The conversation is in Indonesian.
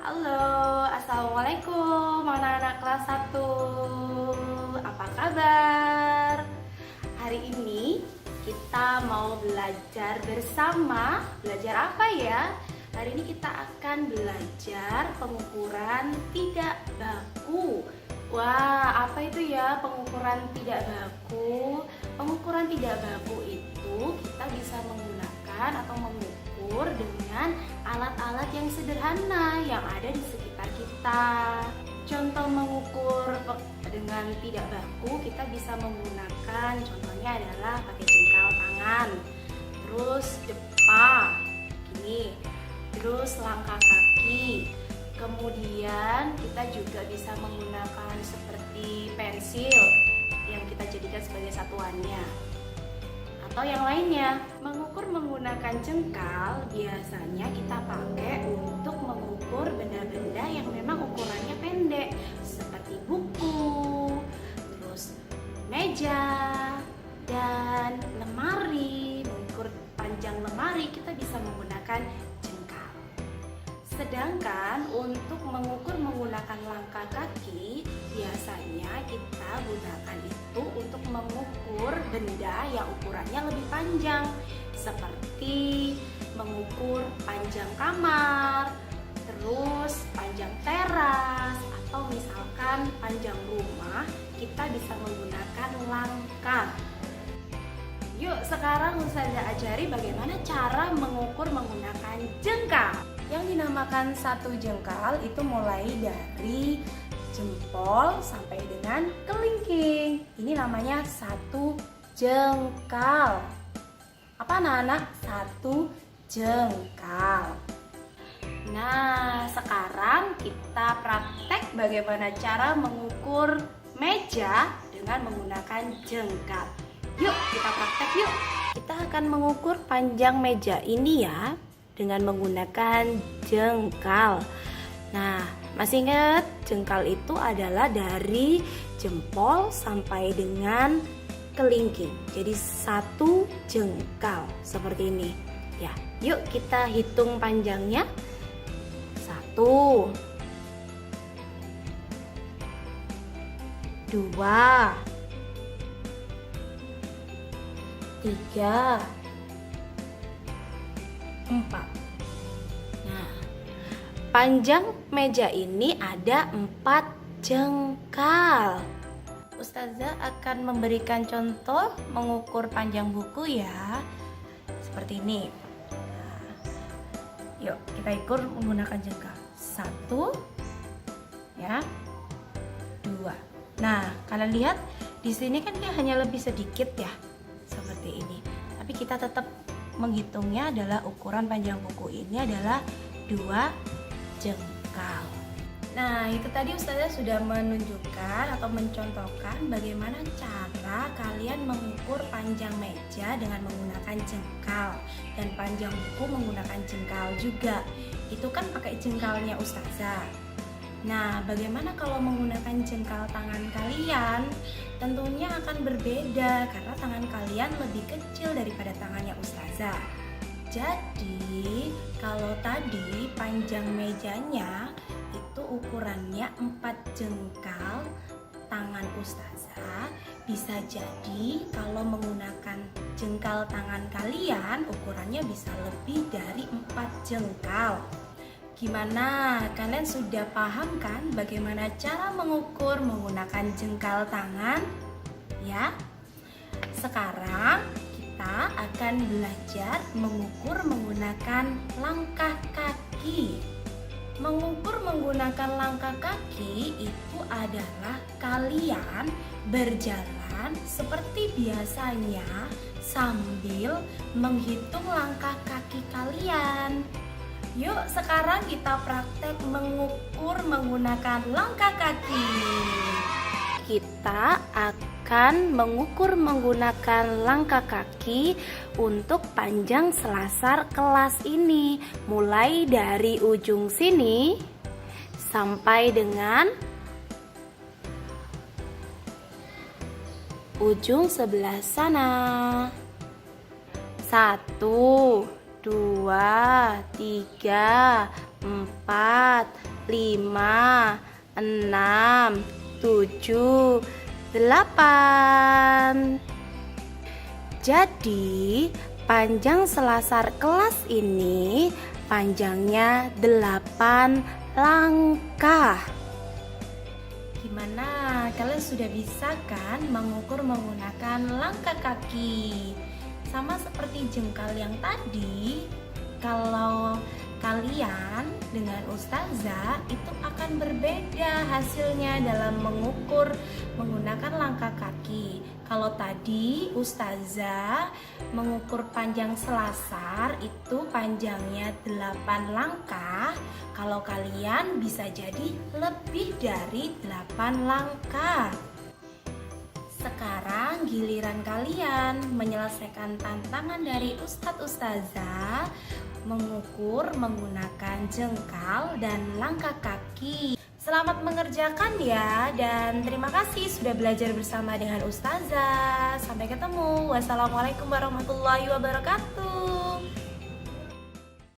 Halo, Assalamualaikum anak-anak kelas 1. Apa kabar? Hari ini kita mau belajar bersama. Belajar apa ya? Hari ini kita akan belajar pengukuran tidak baku. Wah, apa itu ya pengukuran tidak baku? Pengukuran tidak baku itu kita bisa menggunakan atau mengukur dengan alat-alat yang sederhana yang ada di sekitar kita. Contoh mengukur dengan tidak baku kita bisa menggunakan, contohnya adalah pakai jengkal tangan, terus depa, gini, terus langkah kaki. Kemudian kita juga bisa menggunakan seperti pensil yang kita jadikan sebagai satuannya. Atau yang lainnya, mengukur menggunakan jengkal biasanya kita pakai untuk mengukur benda-benda yang memang ukurannya pendek, seperti buku, terus meja, dan lemari. Mengukur panjang lemari kita bisa menggunakan jengkal. Sedangkan untuk mengukur menggunakan langkah kaki, biasanya kita gunakan itu untuk mengukur benda yang ukurannya lebih panjang, seperti mengukur panjang kamar, terus panjang teras, atau misalkan panjang rumah, kita bisa menggunakan langkah. Yuk, sekarang Ustazah ajari bagaimana cara mengukur menggunakan jengkal. Yang dinamakan satu jengkal itu mulai dari jempol sampai dengan kelingking. Ini namanya satu jengkal. Apa anak-anak? Satu jengkal. Nah, sekarang kita praktek bagaimana cara mengukur meja dengan menggunakan jengkal. Yuk, kita praktek yuk. Kita akan mengukur panjang meja ini ya dengan menggunakan jengkal. Nah, masih ingat jengkal itu adalah dari jempol sampai dengan kelingking. Jadi satu jengkal seperti ini. Ya, yuk kita hitung panjangnya. 1 2 3 4. Nah, panjang meja ini ada 4 jengkal. Ustazah akan memberikan contoh mengukur panjang buku ya. Seperti ini. Nah, yuk kita ukur menggunakan jengkal. 1 ya. 2. Nah, kalian lihat di sini kan dia hanya lebih sedikit ya. Seperti ini. Tapi kita tetap menghitungnya adalah ukuran panjang buku ini adalah 2 jengkal. Nah, itu tadi Ustazah sudah menunjukkan atau mencontohkan bagaimana cara kalian mengukur panjang meja dengan menggunakan jengkal dan panjang buku menggunakan jengkal juga. Itu kan pakai jengkalnya Ustazah. Nah, bagaimana kalau menggunakan jengkal tangan kalian? Tentunya akan berbeda karena tangan kalian lebih kecil daripada tangannya Ustazah. Jadi, kalau tadi panjang mejanya itu ukurannya 4 jengkal tangan Ustazah, bisa jadi kalau menggunakan jengkal tangan kalian ukurannya bisa lebih dari 4 jengkal. Gimana? Kalian sudah paham kan bagaimana cara mengukur menggunakan jengkal tangan? Ya. Sekarang kita akan belajar mengukur menggunakan langkah kaki. Mengukur menggunakan langkah kaki itu adalah kalian berjalan seperti biasanya sambil menghitung langkah kaki kalian. Yuk, sekarang kita praktek mengukur menggunakan langkah kaki. Kita akan mengukur menggunakan langkah kaki untuk panjang selasar kelas ini. Mulai dari ujung sini sampai dengan ujung sebelah sana. 1 2, 3, 4, 5, 6, 7, 8. Jadi panjang selasar kelas ini panjangnya 8 langkah. Gimana? Kalian sudah bisa kan mengukur menggunakan langkah kaki? Sama seperti jengkal yang tadi, kalau kalian dengan ustazah itu akan berbeda hasilnya dalam mengukur menggunakan langkah kaki. Kalau tadi ustazah mengukur panjang selasar itu panjangnya 8 langkah, kalau kalian bisa jadi lebih dari 8 langkah. Sekarang giliran kalian menyelesaikan tantangan dari Ustadz Ustazah mengukur menggunakan jengkal dan langkah kaki. Selamat mengerjakan ya, dan terima kasih sudah belajar bersama dengan Ustazah. Sampai ketemu. Wassalamualaikum warahmatullahi wabarakatuh.